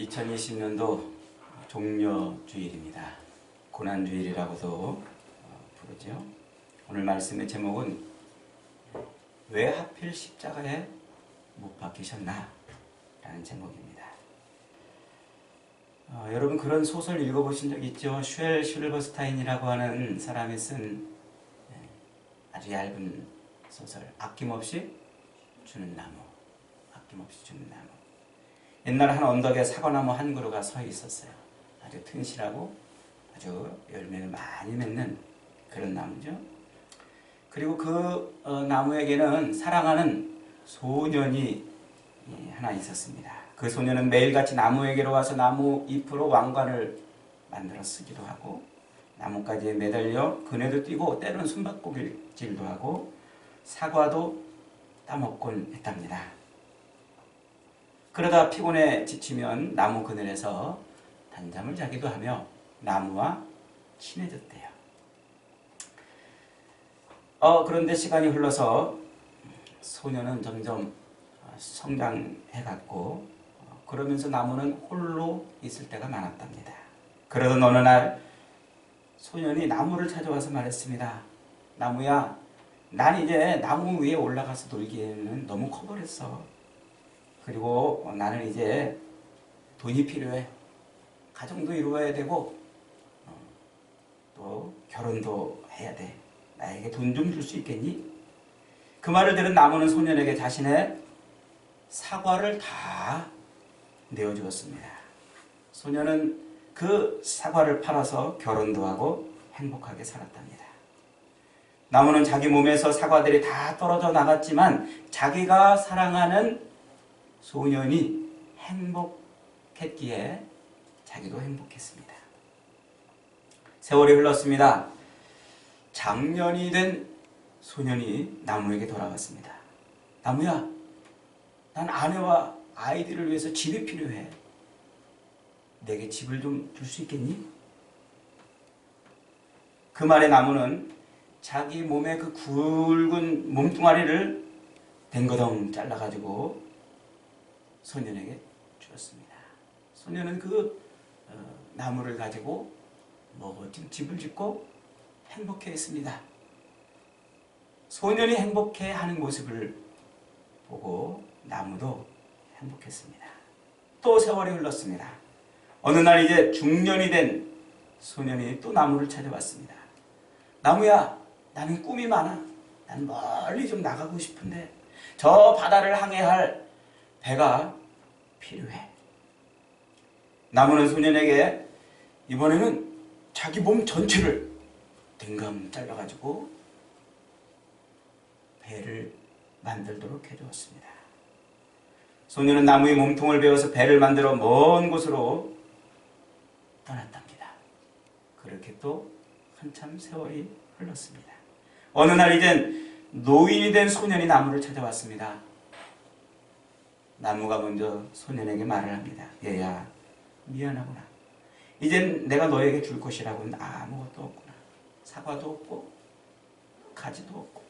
2020년도 종려주일입니다. 고난주일이라고도 부르죠. 오늘 말씀의 제목은 왜 하필 십자가에 못 박히셨나? 라는 제목입니다. 여러분 그런 소설 읽어보신 적 있죠? 슈엘 실버스타인이라고 하는 사람이 쓴 아주 얇은 소설 아낌없이 주는 나무. 아낌없이 주는 나무. 옛날 한 언덕에 사과나무 한 그루가 서 있었어요. 아주 튼실하고 아주 열매를 많이 맺는 그런 나무죠. 그리고 그 나무에게는 사랑하는 소년이 하나 있었습니다. 그 소년은 매일같이 나무에게로 와서 나무 잎으로 왕관을 만들어 쓰기도 하고 나뭇가지에 매달려 그네도 뛰고 때로는 숨바꼭질도 하고 사과도 따먹곤 했답니다. 그러다 피곤해 지치면 나무 그늘에서 단잠을 자기도 하며 나무와 친해졌대요. 그런데 시간이 흘러서 소년은 점점 성장해갔고 그러면서 나무는 홀로 있을 때가 많았답니다. 그러던 어느 날 소년이 나무를 찾아와서 말했습니다. 나무야, 난 이제 나무 위에 올라가서 놀기에는 너무 커버렸어. 그리고 나는 이제 돈이 필요해. 가정도 이루어야 되고 또 결혼도 해야 돼. 나에게 돈 좀 줄 수 있겠니? 그 말을 들은 나무는 소년에게 자신의 사과를 다 내어주었습니다. 소년은 그 사과를 팔아서 결혼도 하고 행복하게 살았답니다. 나무는 자기 몸에서 사과들이 다 떨어져 나갔지만 자기가 사랑하는 소년이 행복했기에 자기도 행복했습니다. 세월이 흘렀습니다. 장년이 된 소년이 나무에게 돌아왔습니다. 나무야, 난 아내와 아이들을 위해서 집이 필요해. 내게 집을 좀 줄 수 있겠니? 그 말에 나무는 자기 몸의 그 굵은 몸뚱아리를 댕거덩 잘라가지고 소년에게 주었습니다. 소년은 그 나무를 가지고 멋진 집을 짓고 행복해했습니다. 소년이 행복해하는 모습을 보고 나무도 행복했습니다. 또 세월이 흘렀습니다. 어느 날 이제 중년이 된 소년이 또 나무를 찾아왔습니다. 나무야, 나는 꿈이 많아. 난 멀리 좀 나가고 싶은데 저 바다를 항해할 배가 필요해. 나무는 소년에게 이번에는 자기 몸 전체를 댕감 잘라가지고 배를 만들도록 해주었습니다. 소년은 나무의 몸통을 베어서 배를 만들어 먼 곳으로 떠났답니다. 그렇게 또 한참 세월이 흘렀습니다. 어느 날 이젠 노인이 된 소년이 나무를 찾아왔습니다. 나무가 먼저 소년에게 말을 합니다. 얘야, 미안하구나. 이젠 내가 너에게 줄 것이라고는 아무것도 없구나. 사과도 없고 가지도 없고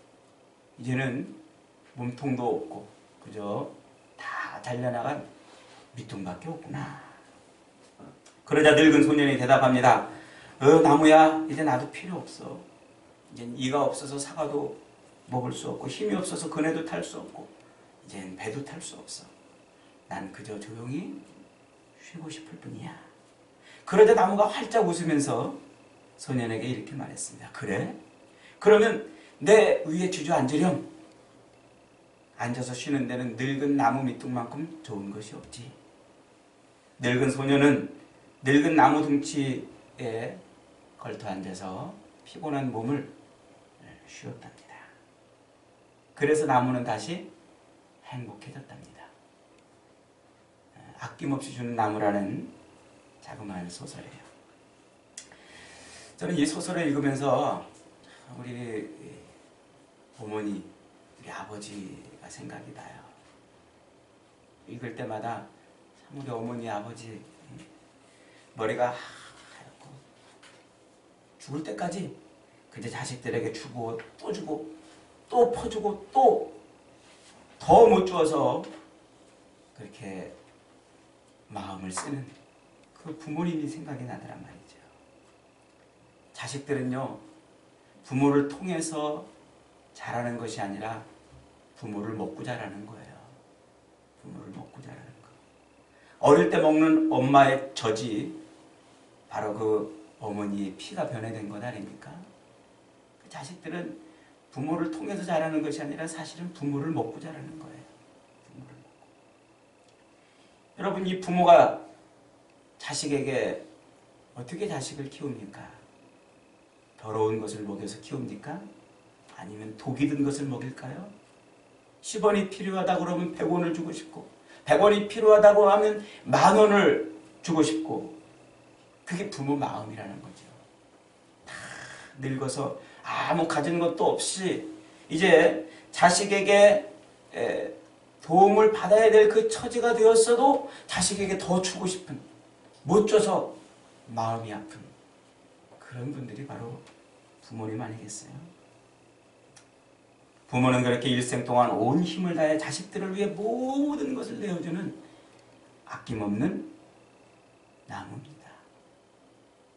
이제는 몸통도 없고 그저 다 잘려나간 밑둥밖에 없구나. 그러자 늙은 소년이 대답합니다. 나무야, 이제 나도 필요 없어. 이젠 이가 없어서 사과도 먹을 수 없고 힘이 없어서 그네도 탈 수 없고 이젠 배도 탈 수 없어. 난 그저 조용히 쉬고 싶을 뿐이야. 그러자 나무가 활짝 웃으면서 소년에게 이렇게 말했습니다. 그래? 그러면 내 위에 주저앉으렴. 앉아서 쉬는 데는 늙은 나무 밑둥만큼 좋은 것이 없지. 늙은 소년은 늙은 나무 둥치에 걸터 앉아서 피곤한 몸을 쉬었답니다. 그래서 나무는 다시 행복해졌답니다. 아낌없이 주는 나무라는 자그마한 소설이에요. 저는 이 소설을 읽으면서 우리 어머니, 우리 아버지가 생각이 나요. 읽을 때마다 참 우리 어머니, 아버지 머리가 하얗고 죽을 때까지 그제 자식들에게 주고 또 퍼주고 또 더 못 주어서 그렇게 마음을 쓰는 그 부모님이 생각이 나더란 말이죠. 자식들은요, 부모를 통해서 자라는 것이 아니라 부모를 먹고 자라는 거예요. 부모를 먹고 자라는 거. 어릴 때 먹는 엄마의 젖이 바로 그 어머니의 피가 변해된 것 아닙니까? 그 자식들은 부모를 통해서 자라는 것이 아니라 사실은 부모를 먹고 자라는 거예요. 부모를 먹고. 여러분, 이 부모가 자식에게 어떻게 자식을 키웁니까? 더러운 것을 먹여서 키웁니까? 아니면 독이 든 것을 먹일까요? 10원이 필요하다고 그러면 100원을 주고 싶고, 100원이 필요하다고 하면 10,000원을 주고 싶고, 그게 부모 마음이라는 거죠. 다 늙어서 아무 가진 것도 없이 이제 자식에게 도움을 받아야 될 그 처지가 되었어도 자식에게 더 주고 싶은, 못 줘서 마음이 아픈 그런 분들이 바로 부모님 아니겠어요? 부모는 그렇게 일생 동안 온 힘을 다해 자식들을 위해 모든 것을 내어주는 아낌없는 나무입니다.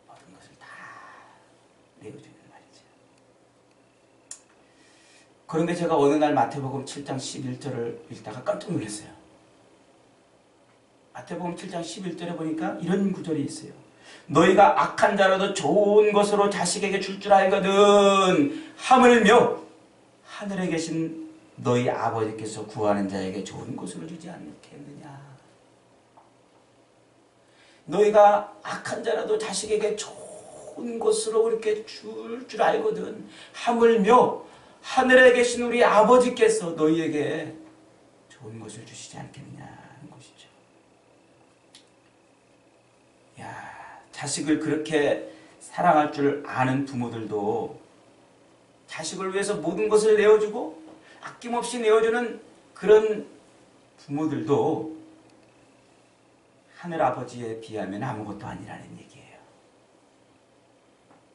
모든 것을 다 내어주는 말이죠. 그런데 제가 어느 날 마태복음 7장 11절을 읽다가 깜짝 놀랐어요. 마태복음 7장 11절에 보니까 이런 구절이 있어요. 너희가 악한 자라도 좋은 것으로 자식에게 줄 줄 알거든 하물며 하늘에 계신 너희 아버지께서 구하는 자에게 좋은 것으로 주지 않겠느냐. 너희가 악한 자라도 자식에게 좋은 것으로 그렇게 줄 줄 알거든 하물며 하늘에 계신 우리 아버지께서 너희에게 좋은 것을 주시지 않겠느냐 하는 것이죠. 야, 자식을 그렇게 사랑할 줄 아는 부모들도 자식을 위해서 모든 것을 내어주고 아낌없이 내어주는 그런 부모들도 하늘아버지에 비하면 아무것도 아니라는 얘기예요.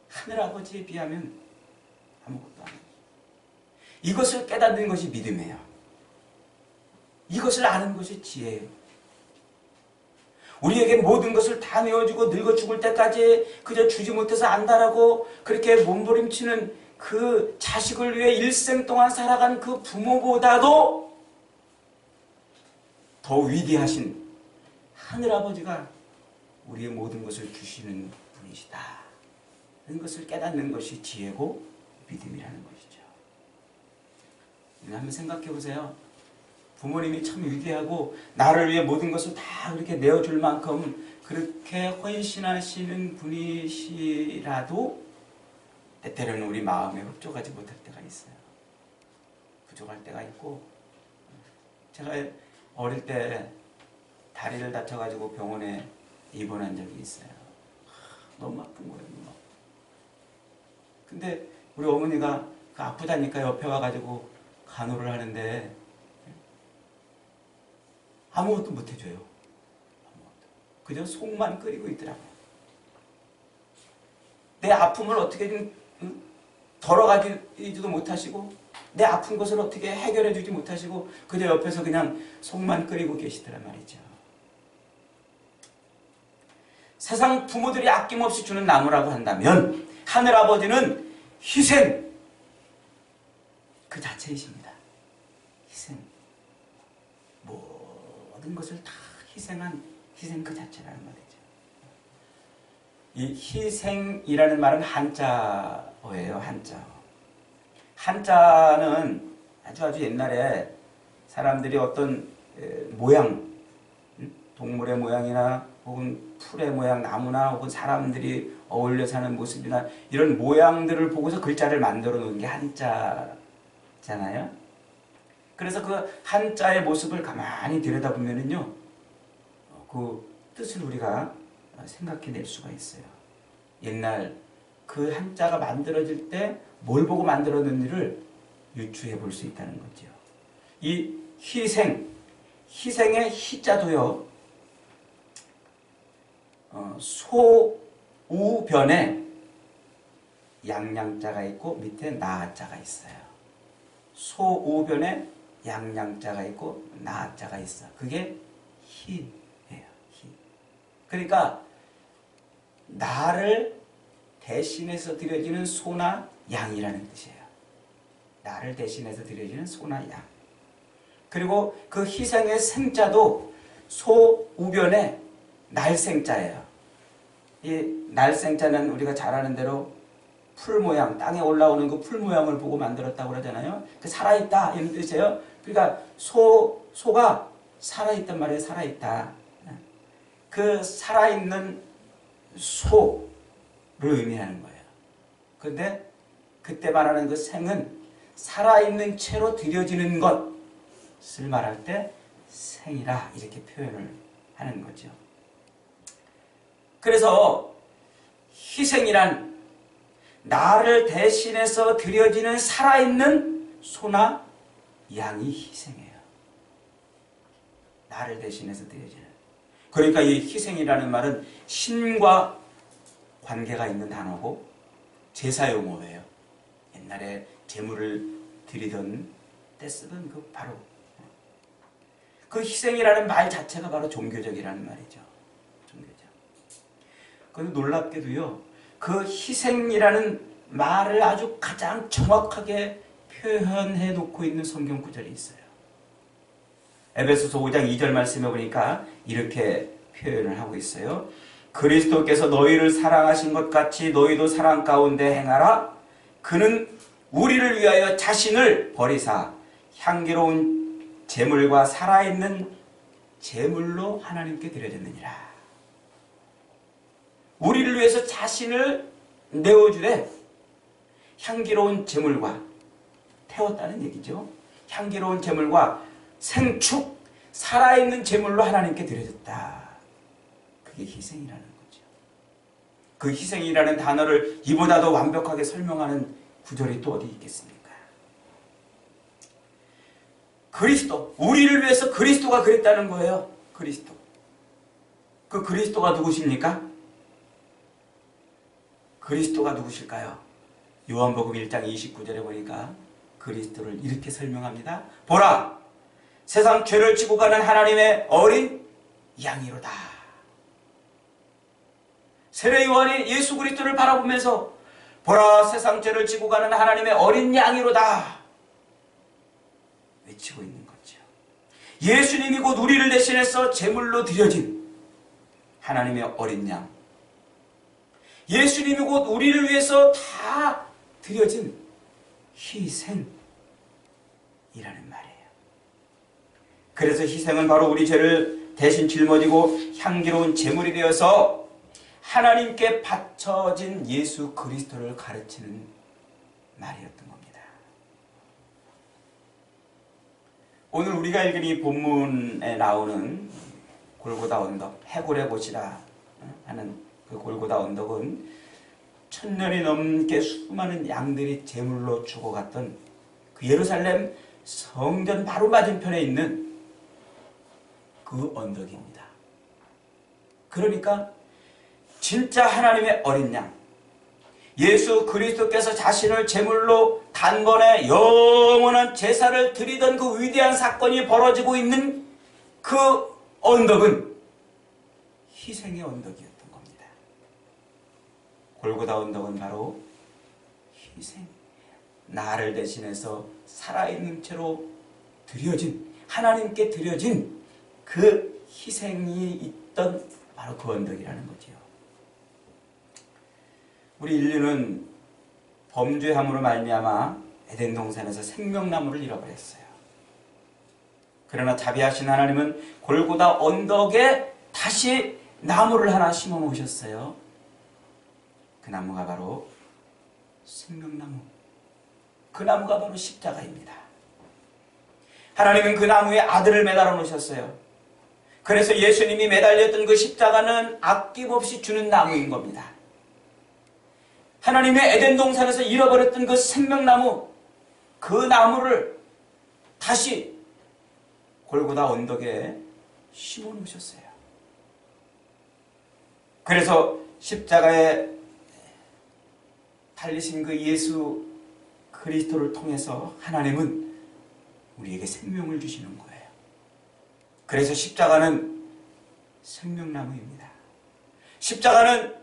하늘아버지에 비하면 아무것도 아니에요. 이것을 깨닫는 것이 믿음이에요. 이것을 아는 것이 지혜예요. 우리에게 모든 것을 다 내어주고 늙어 죽을 때까지 그저 주지 못해서 안다라고 그렇게 몸부림치는 그 자식을 위해 일생 동안 살아간 그 부모보다도 더 위대하신 하늘아버지가 우리의 모든 것을 주시는 분이시다. 이런 것을 깨닫는 것이 지혜고 믿음이라는 것이죠. 한번 생각해 보세요. 부모님이 참 위대하고 나를 위해 모든 것을 다 그렇게 내어줄 만큼 그렇게 헌신하시는 분이시라도 때때로는 우리 마음에 흡족하지 못할 때가 있어요. 부족할 때가 있고, 제가 어릴 때 다리를 다쳐가지고 병원에 입원한 적이 있어요. 너무 아픈 거예요. 너무. 근데 우리 어머니가 그 아프다니까 옆에 와가지고 간호를 하는데 아무것도 못 해줘요. 아무것도. 그저 속만 끓이고 있더라고요. 내 아픔을 어떻게 좀 덜어가지도 못하시고 내 아픈 것을 어떻게 해결해주지 못하시고 그저 옆에서 그냥 속만 끓이고 계시더란 말이죠. 세상 부모들이 아낌없이 주는 나무라고 한다면 하늘아버지는 희생 그 자체이십니다. 희생. 모든 것을 다 희생한 희생 그 자체라는 말이죠. 이 희생이라는 말은 한자어예요. 한자. 한자는 아주 옛날에 사람들이 어떤 모양, 동물의 모양이나 혹은 풀의 모양, 나무나 혹은 사람들이 어울려 사는 모습이나 이런 모양들을 보고서 글자를 만들어 놓은 게 한자잖아요. 그래서 그 한자의 모습을 가만히 들여다보면은요, 그 뜻을 우리가 생각해낼 수가 있어요. 옛날 그 한자가 만들어질 때 뭘 보고 만들었는지를 유추해 볼 수 있다는 거죠. 이 희생, 희생의 희자도요, 소우변에 양양자가 있고 밑에 나자가 있어요. 소우변에 양양자가 있고 나자가 있어. 그게 희예요. 희. 그러니까 나를 대신해서 드려지는 소나 양이라는 뜻이에요. 나를 대신해서 드려지는 소나 양. 그리고 그 희생의 생자도 소 우변에 날생자예요. 이 날생자는 우리가 잘 아는 대로 풀 모양, 땅에 올라오는 그 풀 모양을 보고 만들었다고 그러잖아요. 그 살아있다 이런 뜻이에요. 그러니까 소가 살아있단 말이에요. 살아있다. 그 살아있는 소를 의미하는 거예요. 그런데 그때 말하는 그 생은 살아있는 채로 드려지는 것을 말할 때 생이라 이렇게 표현을 하는 거죠. 그래서 희생이란 나를 대신해서 드려지는 살아있는 소나 양이 희생이에요. 나를 대신해서 드려지는. 그러니까 이 희생이라는 말은 신과 관계가 있는 단어고 제사 용어예요. 옛날에 제물을 드리던 때 쓰던 그 바로 그 희생이라는 말 자체가 바로 종교적이라는 말이죠. 종교적. 그런데 놀랍게도요, 그 희생이라는 말을 아주 가장 정확하게 표현해 놓고 있는 성경 구절이 있어요. 에베소서 5장 2절 말씀에 보니까 이렇게 표현을 하고 있어요. 그리스도께서 너희를 사랑하신 것 같이 너희도 사랑 가운데 행하라. 그는 우리를 위하여 자신을 버리사 향기로운 제물과 살아있는 제물로 하나님께 드려졌느니라. 우리를 위해서 자신을 내어주되 향기로운 제물과 태웠다는 얘기죠. 향기로운 제물과 생축, 살아있는 제물로 하나님께 드려졌다. 그게 희생이라는 거죠. 그 희생이라는 단어를 이보다도 완벽하게 설명하는 구절이 또 어디 있겠습니까? 그리스도, 우리를 위해서 그리스도가 그랬다는 거예요. 그리스도. 그 그리스도가 누구십니까? 그리스도가 누구실까요? 요한복음 1장 29절에 보니까 그리스도를 이렇게 설명합니다. 보라! 세상 죄를 지고 가는 하나님의 어린 양이로다. 세례 요한이 예수 그리스도를 바라보면서 보라! 세상 죄를 지고 가는 하나님의 어린 양이로다. 외치고 있는 거죠. 예수님이 곧 우리를 대신해서 제물로 드려진 하나님의 어린 양. 예수님이 곧 우리를 위해서 다 드려진 희생이라는 말이에요. 그래서 희생은 바로 우리 죄를 대신 짊어지고 향기로운 제물이 되어서 하나님께 바쳐진 예수 그리스도를 가르치는 말이었던 겁니다. 오늘 우리가 읽은 이 본문에 나오는 골고다 언덕, 해골의 곳이라 하는 그 골고다 언덕은 1000년이 넘게 수많은 양들이 제물로 죽어갔던 그 예루살렘 성전 바로 맞은편에 있는 그 언덕입니다. 그러니까 진짜 하나님의 어린 양, 예수 그리스도께서 자신을 제물로 단번에 영원한 제사를 드리던 그 위대한 사건이 벌어지고 있는 그 언덕은 희생의 언덕이었던 겁니다. 골고다 언덕은 바로 희생, 나를 대신해서 살아있는 채로 드려진, 하나님께 드려진 그 희생이 있던 바로 그 언덕이라는 거지요. 우리 인류는 범죄함으로 말미암아 에덴 동산에서 생명나무를 잃어버렸어요. 그러나 자비하신 하나님은 골고다 언덕에 다시 나무를 하나 심어 놓으셨어요. 그 나무가 바로 생명나무. 그 나무가 바로 십자가입니다. 하나님은 그 나무에 아들을 매달아 놓으셨어요. 그래서 예수님이 매달렸던 그 십자가는 아낌없이 주는 나무인 겁니다. 하나님의 에덴 동산에서 잃어버렸던 그 생명나무, 그 나무를 다시 골고다 언덕에 심어 놓으셨어요. 그래서 십자가에 달리신 그 예수 그리스도를 통해서 하나님은 우리에게 생명을 주시는 거예요. 그래서 십자가는 생명나무입니다. 십자가는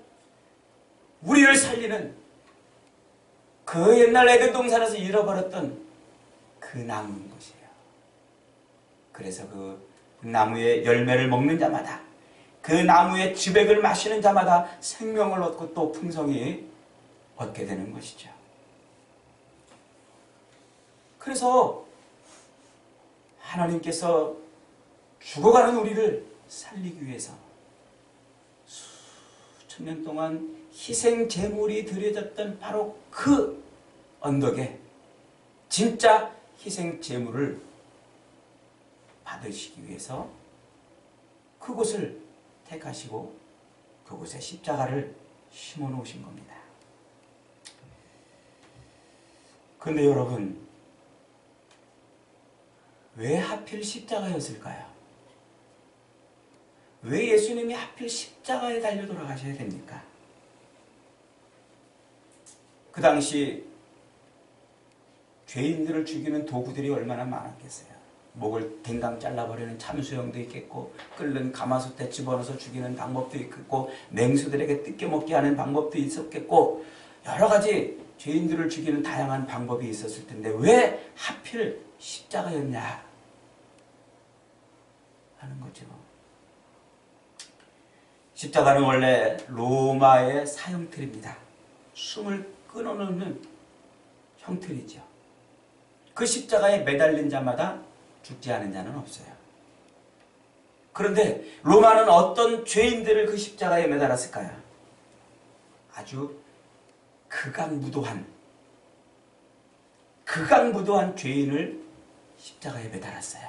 우리를 살리는 그 옛날 에덴 동산에서 잃어버렸던 그 나무인 것이에요. 그래서 그 나무의 열매를 먹는 자마다, 그 나무의 즙액을 마시는 자마다 생명을 얻고 또 풍성히 얻게 되는 것이죠. 그래서 하나님께서 죽어가는 우리를 살리기 위해서 수천 년 동안 희생 제물이 드려졌던 바로 그 언덕에 진짜 희생 제물을 받으시기 위해서 그곳을 택하시고 그곳에 십자가를 심어 놓으신 겁니다. 그런데 여러분, 왜 하필 십자가였을까요? 왜 예수님이 하필 십자가에 달려 돌아가셔야 됩니까? 그 당시 죄인들을 죽이는 도구들이 얼마나 많았겠어요. 목을 댕강 잘라버리는 참수형도 있겠고, 끓는 가마솥에 집어넣어서 죽이는 방법도 있겠고, 맹수들에게 뜯겨먹게 하는 방법도 있었겠고, 여러 가지 죄인들을 죽이는 다양한 방법이 있었을 텐데 왜 하필 십자가였냐 하는 거죠. 십자가는 원래 로마의 사형틀입니다. 숨을 끊어놓는 형틀이죠. 그 십자가에 매달린 자마다 죽지 않은 자는 없어요. 그런데 로마는 어떤 죄인들을 그 십자가에 매달았을까요? 아주 극악무도한 죄인을 십자가에 매달았어요.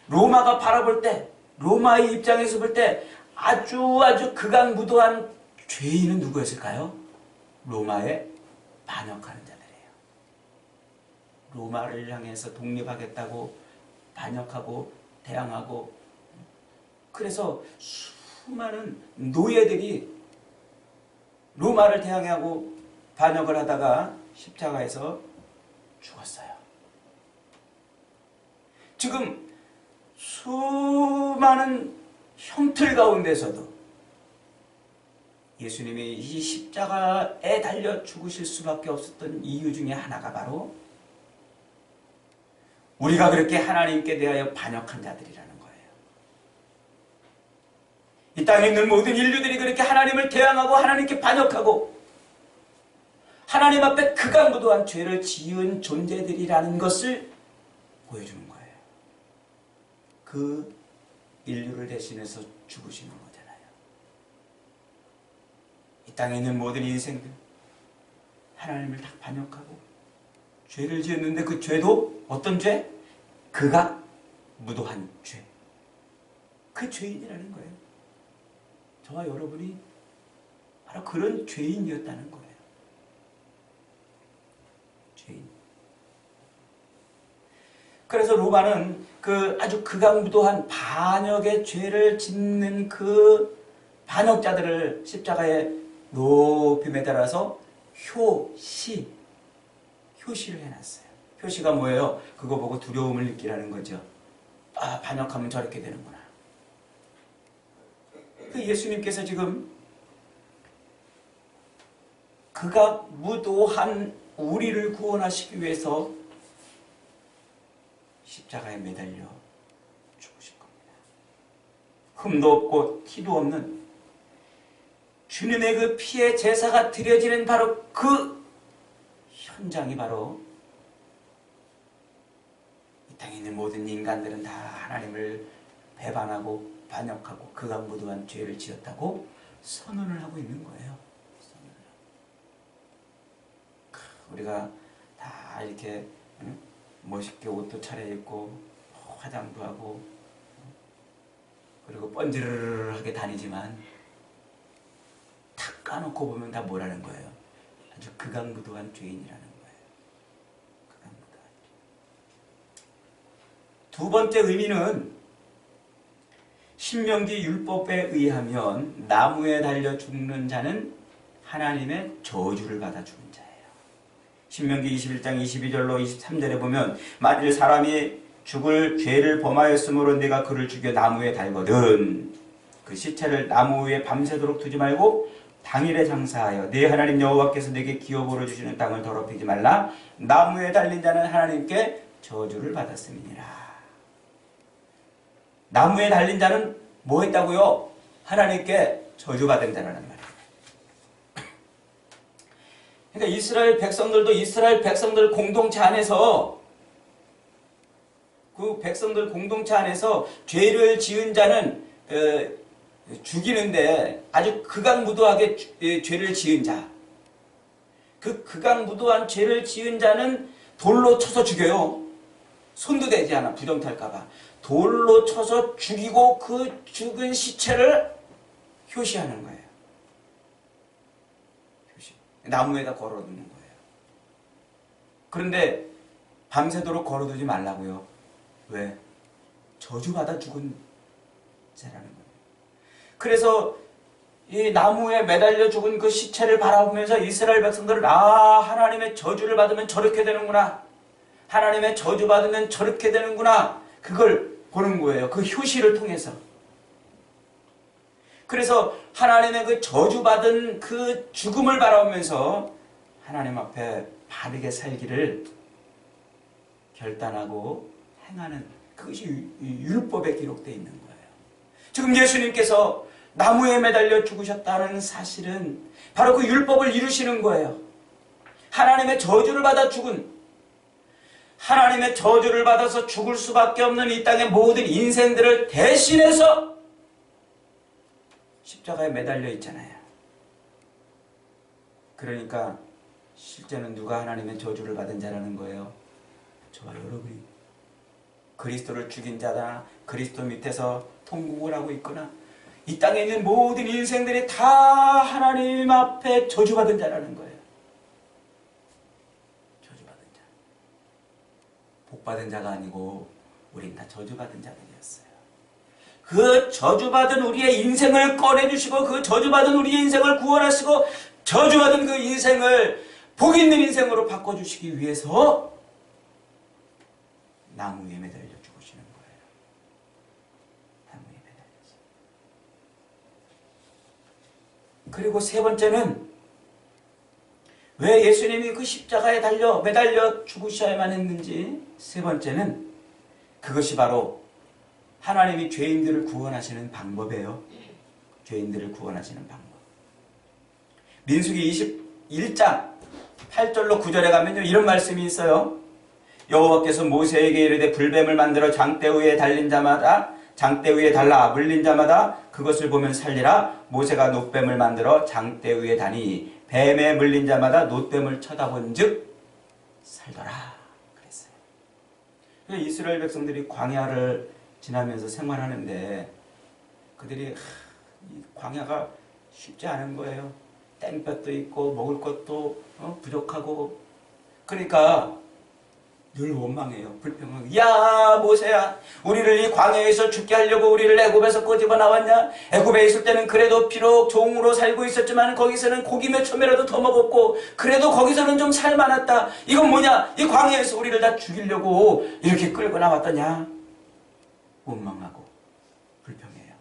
로마가 바라볼 때, 로마의 입장에서 볼 때 아주 극악무도한 죄인은 누구였을까요? 로마에 반역하는 자들이에요. 로마를 향해서 독립하겠다고 반역하고 대항하고, 그래서 수많은 노예들이 로마를 대항하고 반역을 하다가 십자가에서 죽었어요. 지금 수많은 형틀 가운데서도 예수님이 이 십자가에 달려 죽으실 수밖에 없었던 이유 중에 하나가 바로 우리가 그렇게 하나님께 대하여 반역한 자들이라는 거예요. 이 땅에 있는 모든 인류들이 그렇게 하나님을 대항하고 하나님께 반역하고 하나님 앞에 극악무도한 죄를 지은 존재들이라는 것을 보여주는 거예요. 그 인류를 대신해서 죽으시는 거잖아요. 이 땅에 있는 모든 인생들 하나님을 다 반역하고 죄를 지었는데 그 죄도 어떤 죄? 극악무도한 죄. 그 죄인이라는 거예요. 저와 여러분이 바로 그런 죄인이었다는 거예요. 죄인. 그래서 로마는 그 아주 극악무도한 반역의 죄를 짓는 그 반역자들을 십자가에 높이 매달아서 효시를 해놨어요. 효시가 뭐예요? 그거 보고 두려움을 느끼라는 거죠. 아, 반역하면 저렇게 되는구나. 그 예수님께서 지금 극악무도한 우리를 구원하시기 위해서 십자가에 매달려 죽으신 겁니다. 흠도 없고 티도 없는 주님의 그 피의 제사가 드려지는 바로 그 현장이 바로 이 땅에 있는 모든 인간들은 다 하나님을 배반하고 반역하고 극악무도한 죄를 지었다고 선언을 하고 있는 거예요. 우리가 다 이렇게 멋있게 옷도 차려입고 화장도 하고 그리고 번지르르하게 다니지만 탁 까놓고 보면 다 뭐라는 거예요? 아주 극악무도한 죄인이라는 거예요. 극악무도한 죄. 두 번째 의미는 신명기 율법에 의하면 나무에 달려 죽는 자는 하나님의 저주를 받아 죽은 자예요. 신명기 21장 22절로 23절에 보면 만일 사람이 죽을 죄를 범하였으므로 내가 그를 죽여 나무에 달거든 그 시체를 나무 위에 밤새도록 두지 말고 당일에 장사하여 네 하나님 여호와께서 네게 기업으로 주시는 땅을 더럽히지 말라. 나무에 달린 자는 하나님께 저주를 받았음이니라. 나무에 달린 자는 뭐 했다고요? 하나님께 저주받은 자라는 말이에요. 그러니까 이스라엘 백성들도 이스라엘 백성들 공동체 안에서 그 백성들 공동체 안에서 죄를 지은 자는 죽이는데 아주 극악무도하게 죄를 지은 자, 그 극악무도한 죄를 지은 자는 돌로 쳐서 죽여요. 손도 대지 않아 부정탈까봐 돌로 쳐서 죽이고 그 죽은 시체를 효시하는 거예요. 효시. 나무에다 걸어두는 거예요. 그런데 밤새도록 걸어두지 말라고요. 왜? 저주받아 죽은 자라는 거예요. 그래서 이 나무에 매달려 죽은 그 시체를 바라보면서 이스라엘 백성들은 하나님의 저주를 받으면 저렇게 되는구나. 하나님의 저주 받으면 저렇게 되는구나. 그걸 보는 거예요. 그 효시를 통해서. 그래서 하나님의 그 저주받은 그 죽음을 바라보면서 하나님 앞에 바르게 살기를 결단하고 행하는 그것이 율법에 기록되어 있는 거예요. 지금 예수님께서 나무에 매달려 죽으셨다는 사실은 바로 그 율법을 이루시는 거예요. 하나님의 저주를 받아 죽은, 하나님의 저주를 받아서 죽을 수밖에 없는 이 땅의 모든 인생들을 대신해서 십자가에 매달려 있잖아요. 그러니까 실제는 누가 하나님의 저주를 받은 자라는 거예요? 저와 여러분이. 그리스도를 죽인 자다, 그리스도 밑에서 통곡을 하고 있거나 이 땅에 있는 모든 인생들이 다 하나님 앞에 저주받은 자라는 거예요. 저주받은 자. 복받은 자가 아니고 우린 다 저주받은 자들이었어요. 그 저주받은 우리의 인생을 꺼내주시고 그 저주받은 우리의 인생을 구원하시고 저주받은 그 인생을 복 있는 인생으로 바꿔주시기 위해서 나무 위에 매달려 죽으시는 거예요. 나무 위에 매달려서. 그리고 세 번째는 왜 예수님이 그 십자가에 매달려 죽으셔야만 했는지, 세 번째는 그것이 바로 하나님이 죄인들을 구원하시는 방법이에요. 죄인들을 구원하시는 방법. 민수기 21장 8절로 9절에 가면요, 이런 말씀이 있어요. 여호와께서 모세에게 이르되 불뱀을 만들어 장대 위에 달린 자마다, 장대 위에 달라 물린 자마다 그것을 보면 살리라. 모세가 놋뱀을 만들어 장대 위에 다니 뱀에 물린 자마다 놋뱀을 쳐다본 즉 살더라 그랬어요. 이스라엘 백성들이 광야를 지나면서 생활하는데 그들이 이 광야가 쉽지 않은 거예요. 땡볕도 있고 먹을 것도 부족하고, 그러니까 늘 원망해요. 불평하고, 야 모세야, 우리를 이 광야에서 죽게 하려고 우리를 애굽에서 꼬집어 나왔냐? 애굽에 있을 때는 그래도 비록 종으로 살고 있었지만 거기서는 고기 몇 첨이라도 더 먹었고 그래도 거기서는 좀 살만했다. 이건 뭐냐? 이 광야에서 우리를 다 죽이려고 이렇게 끌고 나왔더냐? 원망하고 불평해요.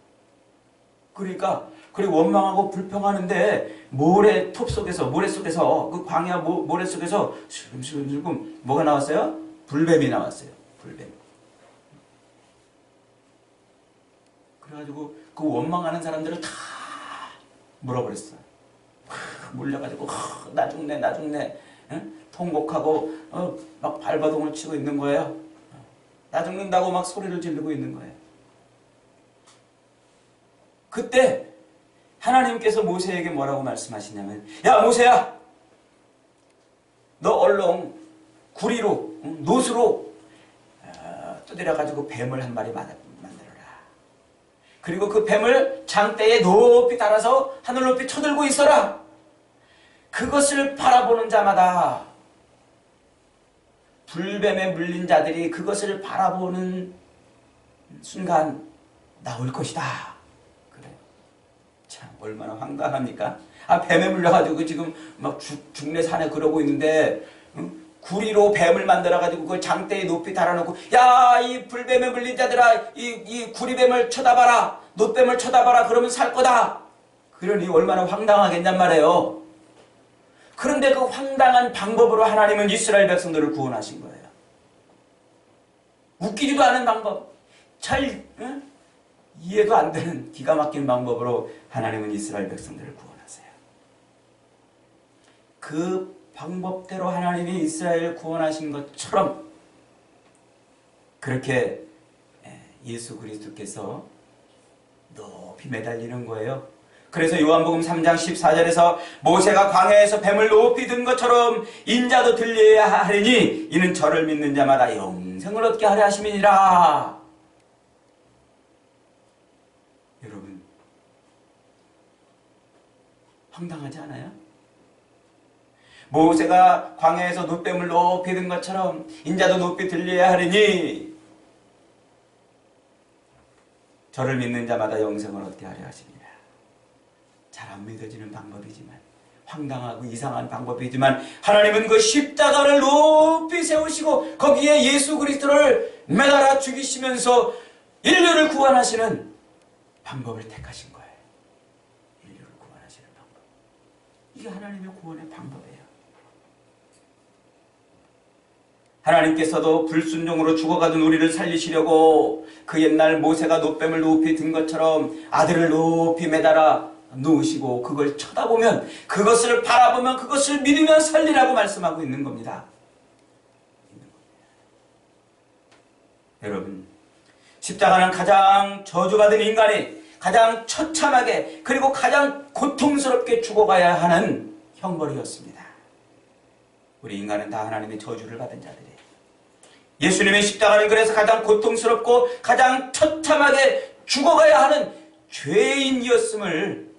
그러니까 원망하고 불평하는데 모래 속에서 그 광야 모래 속에서 슬금 뭐가 나왔어요? 불뱀이 나왔어요. 불뱀. 그래가지고 그 원망하는 사람들을 다 물어버렸어요. 물려가지고 나 죽네 응? 통곡하고 막 발버둥을 치고 있는 거예요. 나 죽는다고 막 소리를 지르고 있는 거예요. 그때 하나님께서 모세에게 뭐라고 말씀하시냐면, 야 모세야, 너 얼른 구리로 놋으로 두드려가지고 뱀을 한 마리 만들어라. 그리고 그 뱀을 장대에 높이 달아서 하늘 높이 쳐들고 있어라. 그것을 바라보는 자마다, 불뱀에 물린 자들이 그것을 바라보는 순간 나올 것이다. 참 얼마나 황당합니까? 뱀에 물려가지고 지금 막 죽네 사네 그러고 있는데, 응? 구리로 뱀을 만들어가지고 그걸 장대에 높이 달아놓고, 야, 이 불뱀에 물린 자들아, 이 구리뱀을 쳐다봐라, 놋뱀을 쳐다봐라, 그러면 살 거다. 그러니 얼마나 황당하겠냔 말이에요. 그런데 그 황당한 방법으로 하나님은 이스라엘 백성들을 구원하신 거예요. 웃기지도 않은 방법, 잘 이해도 안 되는 기가 막힌 방법으로 하나님은 이스라엘 백성들을 구원하세요. 그 방법대로 하나님이 이스라엘을 구원하신 것처럼 그렇게 예수 그리스도께서 높이 매달리는 거예요. 그래서 요한복음 3장 14절에서 모세가 광야에서 뱀을 높이 든 것처럼 인자도 들려야 하리니 이는 저를 믿는 자마다 영생을 얻게 하려 하심이니라. 여러분, 황당하지 않아요? 모세가 광야에서 놋뱀을 높이 든 것처럼 인자도 높이 들려야 하리니 저를 믿는 자마다 영생을 얻게 하려 하십니다. 잘 안 믿어지는 방법이지만, 황당하고 이상한 방법이지만 하나님은 그 십자가를 높이 세우시고 거기에 예수 그리스도를 매달아 죽이시면서 인류를 구원하시는 방법을 택하신 거예요. 인류를 구원하시는 방법. 이게 하나님의 구원의 방법이에요. 하나님께서도 불순종으로 죽어가던 우리를 살리시려고 그 옛날 모세가 놋뱀을 높이 든 것처럼 아들을 높이 매달아 놓으시고 그걸 쳐다보면, 그것을 바라보면, 그것을 믿으면 살리라고 말씀하고 있는 겁니다. 여러분, 십자가는 가장 저주받은 인간이 가장 처참하게 그리고 가장 고통스럽게 죽어가야 하는 형벌이었습니다. 우리 인간은 다 하나님의 저주를 받은 자들이에요. 예수님의 십자가는 그래서 가장 고통스럽고 가장 처참하게 죽어가야 하는 죄인이었음을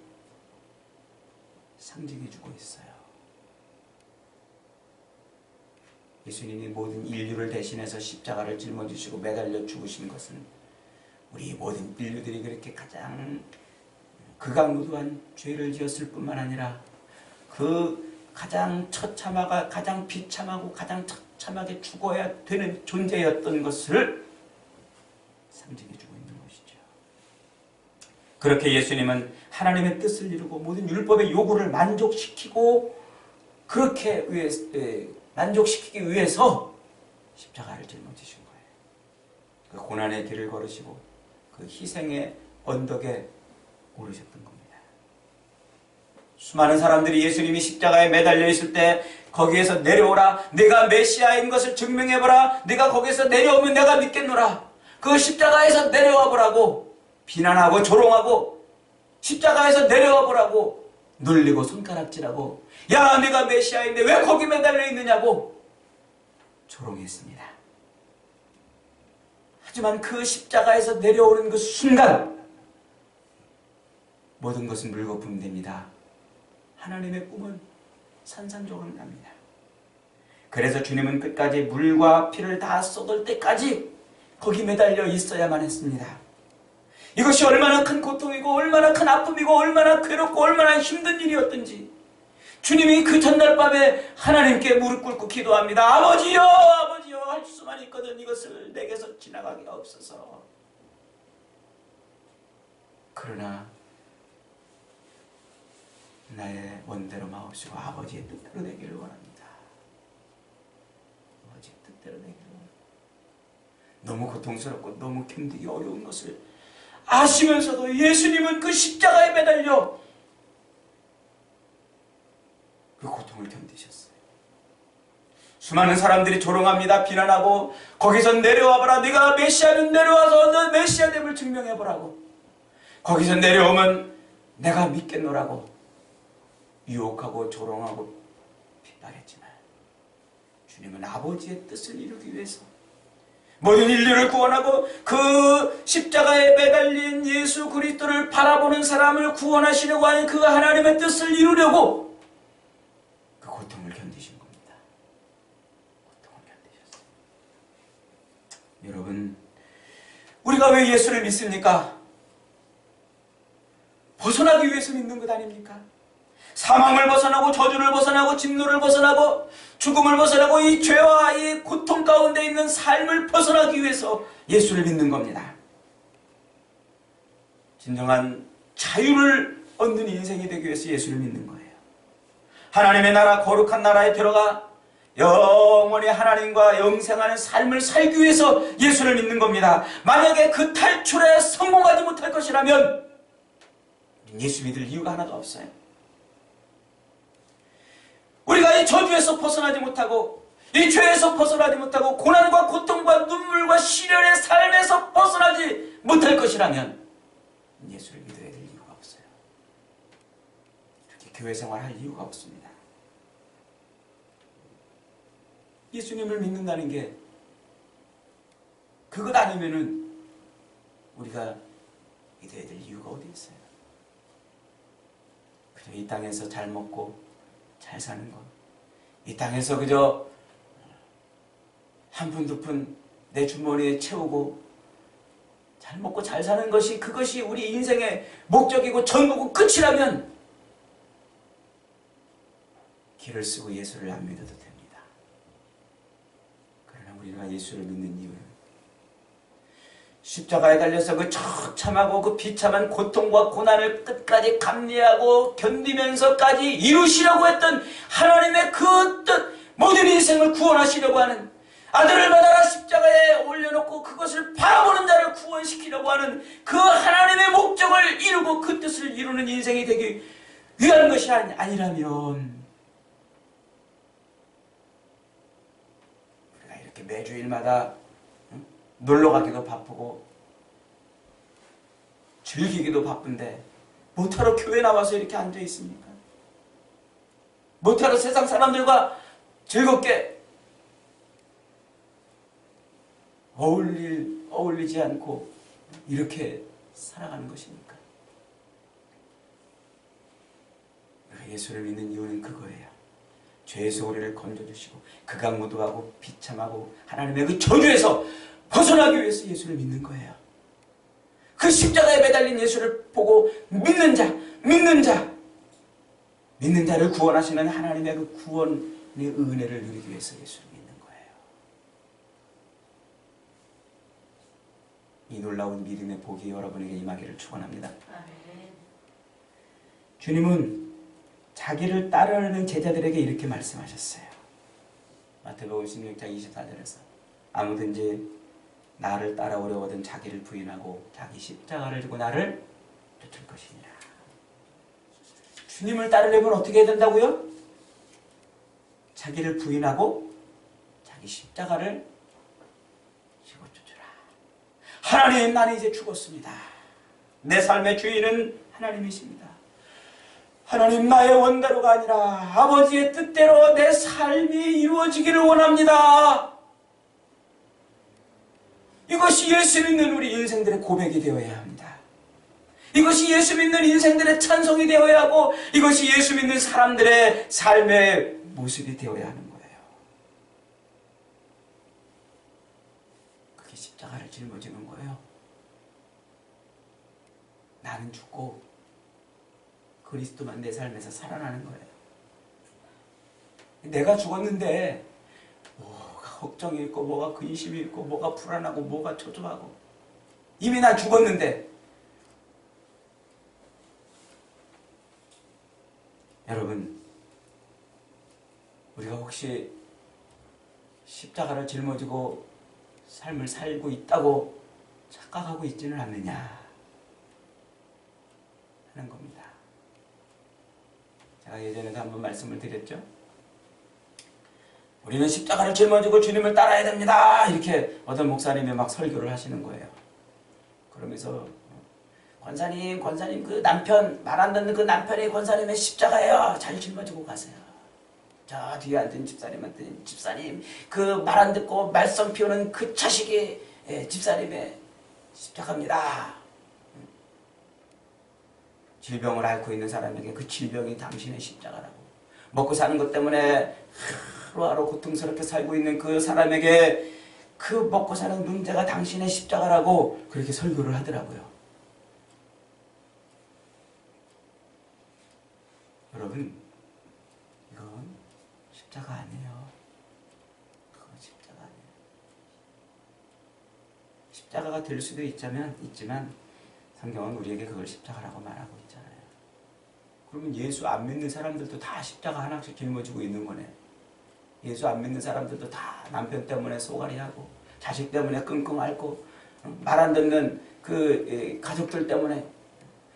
상징해주고 있어요. 예수님이 모든 인류를 대신해서 십자가를 짊어지시고 매달려 죽으신 것은 우리 모든 인류들이 그렇게 가장 극악무도한 죄를 지었을 뿐만 아니라 그 가장 처참하고 가장 비참하고 가장 처참하게 죽어야 되는 존재였던 것을 상징해주고 있는 것이죠. 그렇게 예수님은 하나님의 뜻을 이루고 모든 율법의 요구를 만족시키고 그렇게 만족시키기 위해서 십자가를 짊어지신 거예요. 그 고난의 길을 걸으시고 그 희생의 언덕에 오르셨던 겁니다. 수많은 사람들이 예수님이 십자가에 매달려 있을 때 거기에서 내려오라, 내가 메시아인 것을 증명해보라, 내가 거기에서 내려오면 내가 믿겠노라, 그 십자가에서 내려와 보라고 비난하고 조롱하고, 십자가에서 내려와 보라고 놀리고 손가락질하고, 야, 내가 메시아인데 왜 거기 매달려 있느냐고 조롱했습니다. 하지만 그 십자가에서 내려오는 그 순간 모든 것은 물거품됩니다. 하나님의 꿈은 산산조각 납니다. 그래서 주님은 끝까지 물과 피를 다 쏟을 때까지 거기 매달려 있어야만 했습니다. 이것이 얼마나 큰 고통이고 얼마나 큰 아픔이고 얼마나 괴롭고 얼마나 힘든 일이었던지 주님이 그 전날 밤에 하나님께 무릎 꿇고 기도합니다. 아버지여, 아버지여, 할 수만 있거든 이것을 내게서 지나가게 없어서. 그러나 나의 원대로 마옵시고 아버지의 뜻대로 되기를 원합니다. 아버지의 뜻대로 되기를 원합니다. 너무 고통스럽고 너무 견디기 어려운 것을 아시면서도 예수님은 그 십자가에 매달려 그 고통을 견디셨어요. 수많은 사람들이 조롱합니다. 비난하고 거기서 내려와보라, 네가 메시아는 내려와서 너 메시아됨을 증명해보라고, 거기서 내려오면 내가 믿겠노라고 유혹하고 조롱하고 핍박했지만 주님은 아버지의 뜻을 이루기 위해서 모든 인류를 구원하고 그 십자가에 매달린 예수 그리스도를 바라보는 사람을 구원하시려고 하는 그 하나님의 뜻을 이루려고 그 고통을 견디신 겁니다. 고통을 견디셨어요. 여러분, 우리가 왜 예수를 믿습니까? 벗어나기 위해서 믿는 것 아닙니까? 사망을 벗어나고 저주를 벗어나고 진노를 벗어나고 죽음을 벗어나고 이 죄와 이 고통 가운데 있는 삶을 벗어나기 위해서 예수를 믿는 겁니다. 진정한 자유를 얻는 인생이 되기 위해서 예수를 믿는 거예요. 하나님의 나라, 거룩한 나라에 들어가 영원히 하나님과 영생하는 삶을 살기 위해서 예수를 믿는 겁니다. 만약에 그 탈출에 성공하지 못할 것이라면 예수 믿을 이유가 하나도 없어요. 우리가 이 저주에서 벗어나지 못하고 이 죄에서 벗어나지 못하고 고난과 고통과 눈물과 시련의 삶에서 벗어나지 못할 것이라면 예수를 믿어야 될 이유가 없어요. 이렇게 교회 생활할 이유가 없습니다. 예수님을 믿는다는 게 그것 아니면은 우리가 믿어야 될 이유가 어디 있어요? 그저 이 땅에서 잘 먹고 잘 사는 것, 이 땅에서 그저 한 푼 두 푼 내 주머니에 채우고 잘 먹고 잘 사는 것이 그것이 우리 인생의 목적이고 전부고 끝이라면 길을 쓰고 예수를 안 믿어도 됩니다. 그러나 우리가 예수를 믿는 이유는 십자가에 달려서 그 처참하고 그 비참한 고통과 고난을 끝까지 감내하고 견디면서까지 이루시려고 했던 하나님의 그 뜻, 모든 인생을 구원하시려고 하는 아들을 받아라 십자가에 올려놓고 그것을 바라보는 자를 구원시키려고 하는 그 하나님의 목적을 이루고 그 뜻을 이루는 인생이 되기 위한 것이 아니라면 우리가 이렇게 매주일마다 놀러가기도 바쁘고 즐기기도 바쁜데 못하러 교회 나와서 이렇게 앉아 있습니까? 못하러 세상 사람들과 즐겁게 어울리지 않고 이렇게 살아가는 것입니까? 우리가 예수를 믿는 이유는 그거예요. 죄에서 우리를 건져주시고 극악무도하고 비참하고 하나님의 그 저주에서 벗어나기 위해서 예수를 믿는 거예요. 그 십자가에 매달린 예수를 보고 믿는 자를 구원하시는 하나님의 그 구원의 은혜를 누리기 위해서 예수를 믿는 거예요. 이 놀라운 믿음의 복이 여러분에게 임하기를 축원합니다. 주님은 자기를 따르는 제자들에게 이렇게 말씀하셨어요. 마태복음 16장 24절에서 아무든지 나를 따라오려거든 자기를 부인하고 자기 십자가를 지고 나를 쫓을 것이니라. 주님을 따르려면 어떻게 해야 된다고요? 자기를 부인하고 자기 십자가를 지고 쫓으라. 하나님, 나는 이제 죽었습니다. 내 삶의 주인은 하나님이십니다. 하나님, 나의 원대로가 아니라 아버지의 뜻대로 내 삶이 이루어지기를 원합니다. 이것이 예수 믿는 우리 인생들의 고백이 되어야 합니다. 이것이 예수 믿는 인생들의 찬송이 되어야 하고 이것이 예수 믿는 사람들의 삶의 모습이 되어야 하는 거예요. 그게 십자가를 짊어지는 거예요. 나는 죽고 그리스도만 내 삶에서 살아나는 거예요. 내가 죽었는데 뭐가 걱정이 있고 뭐가 근심이 있고 뭐가 불안하고 뭐가 초조하고 이미 난 죽었는데 여러분, 우리가 혹시 십자가를 짊어지고 삶을 살고 있다고 착각하고 있지는 않느냐 하는 겁니다. 제가 예전에도 한번 말씀을 드렸죠. 우리는 십자가를 짊어지고 주님을 따라야 됩니다. 이렇게 어떤 목사님이 막 설교를 하시는 거예요. 그러면서 권사님 그 남편, 말 안 듣는 그 남편이 권사님의 십자가예요. 잘 짊어지고 가세요. 저 뒤에 앉은 집사님한테 집사님 그 말 안 듣고 말썽 피우는 그 자식이 집사님의 십자가입니다. 질병을 앓고 있는 사람에게 그 질병이 당신의 십자가라고, 먹고 사는 것 때문에 하루하루 고통스럽게 살고 있는 그 사람에게 그 먹고 사는 문제가 당신의 십자가라고 그렇게 설교를 하더라고요. 여러분, 십자가 아니에요. 그건 십자가 아니에요. 십자가가 될 수도 있지만 성경은 우리에게 그걸 십자가라고 말하고 있잖아요. 그러면 예수 안 믿는 사람들도 다 십자가 하나씩 짊어지고 있는 거네. 예수 안 믿는 사람들도 다 남편 때문에 쏘가리하고 자식 때문에 끙끙 앓고 말 안 듣는 그 가족들 때문에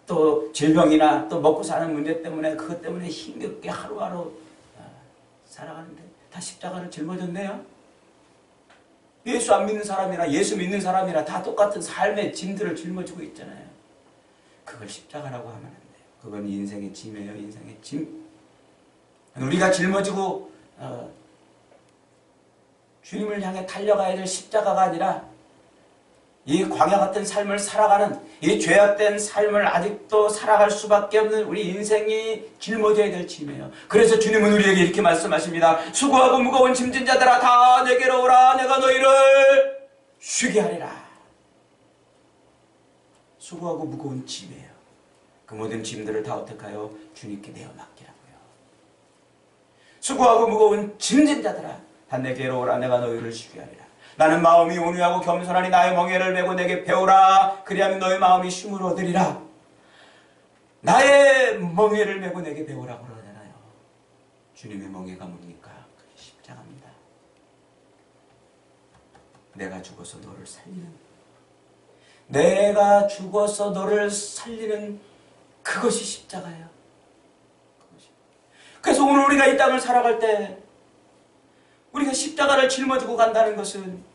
또 질병이나 또 먹고 사는 문제 때문에 그것 때문에 힘겹게 하루하루 살아가는데 다 십자가를 짊어졌네요. 예수 안 믿는 사람이나 예수 믿는 사람이나 다 똑같은 삶의 짐들을 짊어지고 있잖아요. 그걸 십자가라고 하면 안 돼요. 그건 인생의 짐이에요. 인생의 짐. 우리가 짊어지고 주님을 향해 달려가야 될 십자가가 아니라 이 광야 같은 삶을 살아가는 이 죄악된 삶을 아직도 살아갈 수밖에 없는 우리 인생이 짊어져야 될 짐이에요. 그래서 주님은 우리에게 이렇게 말씀하십니다. 수고하고 무거운 짐진 자들아 다 내게로 오라. 내가 너희를 쉬게 하리라. 수고하고 무거운 짐이에요. 그 모든 짐들을 다 어떻게 하여 주님께 내어 맡기라고요. 수고하고 무거운 짐진 자들아 다 내게로 오라. 내가 너희를 쉬게 하리라. 나는 마음이 온유하고 겸손하니 나의 멍에를 메고 내게 배우라. 그리하면 너의 마음이 쉼을 얻으리라. 나의 멍에를 메고 내게 배우라고 그러잖아요. 주님의 멍에가 뭡니까? 그게 십자가입니다. 내가 죽어서 너를 살리는, 내가 죽어서 너를 살리는 그것이 십자가예요. 그래서 오늘 우리가 이 땅을 살아갈 때 우리가 십자가를 짊어지고 간다는 것은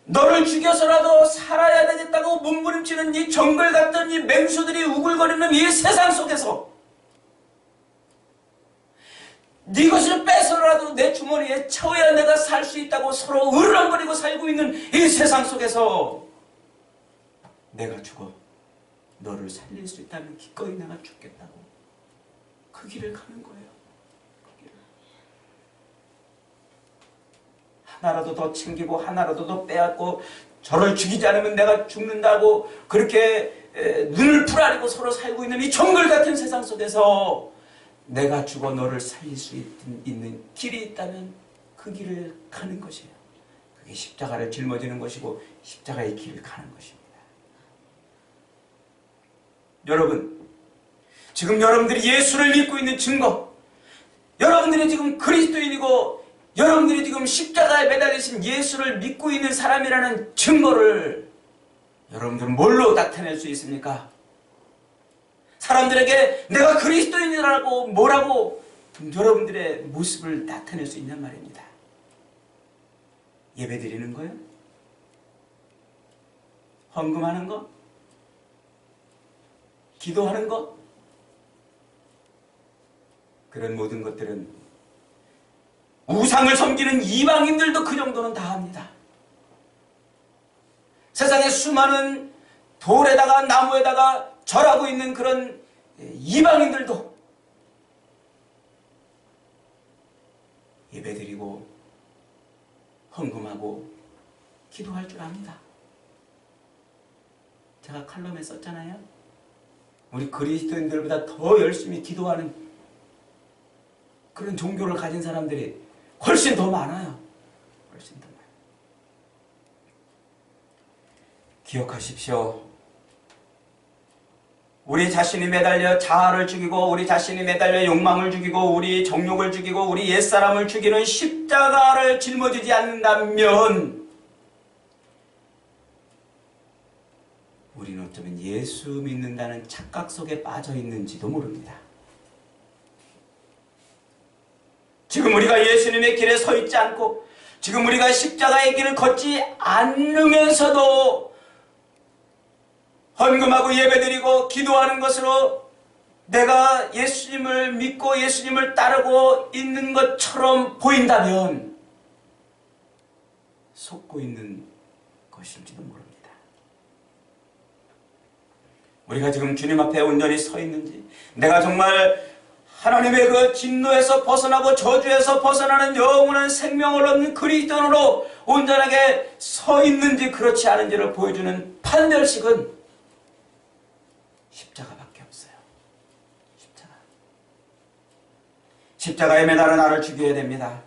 너를 죽여서라도 살아야 되겠다고 몸부림치는 이 정글 같은 이 맹수들이 우글거리는 이 세상 속에서 네 것을 뺏어라도 내 주머니에 채워야 내가 살 수 있다고 서로 으르렁거리고 살고 있는 이 세상 속에서 내가 죽어 너를 살릴 수 있다면 기꺼이 내가 죽겠다고 그 길을 가는 거예요. 하나라도 더 챙기고 하나라도 더 빼앗고 저를 죽이지 않으면 내가 죽는다고 그렇게 눈을 부라리고 서로 살고 있는 이 정글 같은 세상 속에서 내가 죽어 너를 살릴 수 있는 길이 있다면 그 길을 가는 것이에요. 그게 십자가를 짊어지는 것이고 십자가의 길을 가는 것입니다. 여러분, 지금 여러분들이 예수를 믿고 있는 증거, 여러분들이 지금 그리스도인이고 여러분들이 지금 십자가에 매달리신 예수를 믿고 있는 사람이라는 증거를 여러분들은 뭘로 나타낼 수 있습니까? 사람들에게 내가 그리스도인이라고 뭐라고 여러분들의 모습을 나타낼 수 있냔 말입니다. 예배 드리는 거요? 헌금하는 거? 기도하는 거? 그런 모든 것들은 우상을 섬기는 이방인들도 그 정도는 다 합니다. 세상에 수많은 돌에다가 나무에다가 절하고 있는 그런 이방인들도 예배드리고 헌금하고 기도할 줄 압니다. 제가 칼럼에 썼잖아요. 우리 그리스도인들보다 더 열심히 기도하는 그런 종교를 가진 사람들이 훨씬 더 많아요. 훨씬 더 많아요. 기억하십시오. 우리 자신이 매달려 자아를 죽이고 우리 자신이 매달려 욕망을 죽이고 우리 정욕을 죽이고 우리 옛사람을 죽이는 십자가를 짊어지지 않는다면 우리는 어쩌면 예수 믿는다는 착각 속에 빠져 있는지도 모릅니다. 지금 우리가 예수님의 길에 서 있지 않고 지금 우리가 십자가의 길을 걷지 않으면서도 헌금하고 예배드리고 기도하는 것으로 내가 예수님을 믿고 예수님을 따르고 있는 것처럼 보인다면 속고 있는 것일지도 모릅니다. 우리가 지금 주님 앞에 온전히 서 있는지, 내가 정말 하나님의 그 진노에서 벗어나고 저주에서 벗어나는 영원한 생명을 얻는 그리스도인으로 온전하게 서 있는지 그렇지 않은지를 보여주는 판별식은 십자가밖에 없어요. 십자가. 십자가에 매달아 나를 죽여야 됩니다.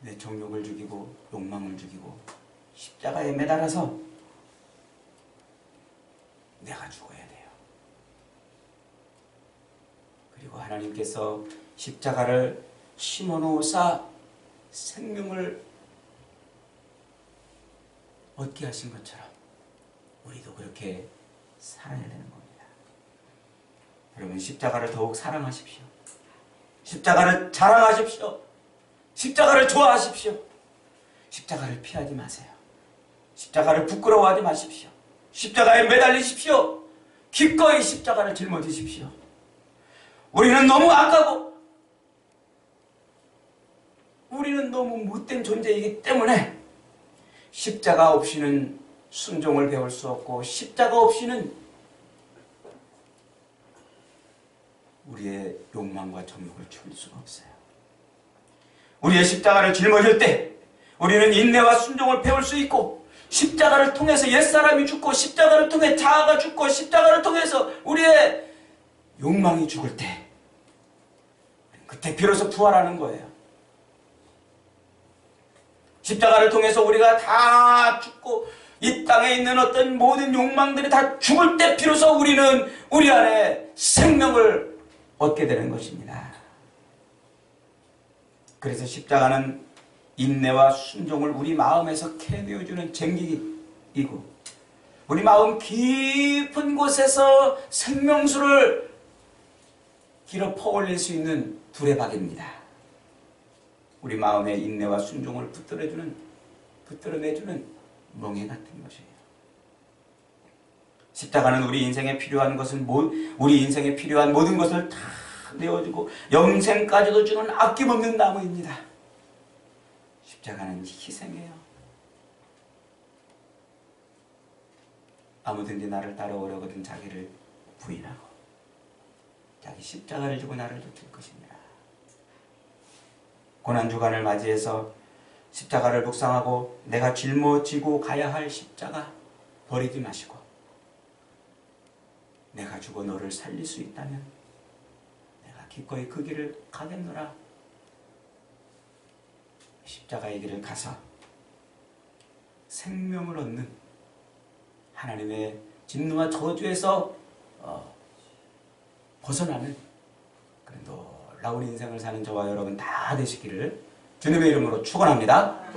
내 정욕을 죽이고 욕망을 죽이고 십자가에 매달아서 내가 죽어야 돼요. 그리고 하나님께서 십자가를 심어놓으사 생명을 얻게 하신 것처럼 우리도 그렇게 살아야 되는 겁니다. 여러분, 십자가를 더욱 사랑하십시오. 십자가를 자랑하십시오. 십자가를 좋아하십시오. 십자가를 피하지 마세요. 십자가를 부끄러워하지 마십시오. 십자가에 매달리십시오. 기꺼이 십자가를 짊어지십시오. 우리는 너무 악하고 우리는 너무 못된 존재이기 때문에 십자가 없이는 순종을 배울 수 없고 십자가 없이는 우리의 욕망과 정욕을 죽일 수가 없어요. 우리의 십자가를 짊어질 때 우리는 인내와 순종을 배울 수 있고 십자가를 통해서 옛사람이 죽고 십자가를 통해 자아가 죽고 십자가를 통해서 우리의 욕망이 죽을 때 그때 비로소 부활하는 거예요. 십자가를 통해서 우리가 다 죽고 이 땅에 있는 어떤 모든 욕망들이 다 죽을 때 비로소 우리는 우리 안에 생명을 얻게 되는 것입니다. 그래서 십자가는 인내와 순종을 우리 마음에서 캐내어주는 쟁기이고 우리 마음 깊은 곳에서 생명수를 길어 퍼올릴 수 있는 두레박입니다. 우리 마음의 인내와 순종을 붙들어내주는 멍에 같은 것이에요. 십자가는 우리 인생에 필요한 모든 것을 다 내어주고 영생까지도 주는 아낌없는 나무입니다. 십자가는 희생이에요. 아무든지 나를 따라오려거든 자기를 부인하고 자기 십자가를 지고 나를 쫓을 것입니다. 고난주간을 맞이해서 십자가를 묵상하고 내가 짊어지고 가야 할 십자가 버리지 마시고 내가 죽어 너를 살릴 수 있다면 내가 기꺼이 그 길을 가겠노라. 십자가의 길을 가서 생명을 얻는 하나님의 진노와 저주에서 벗어나는 그런 놀라운 인생을 사는 저와 여러분 다 되시기를 주님의 이름으로 축원합니다.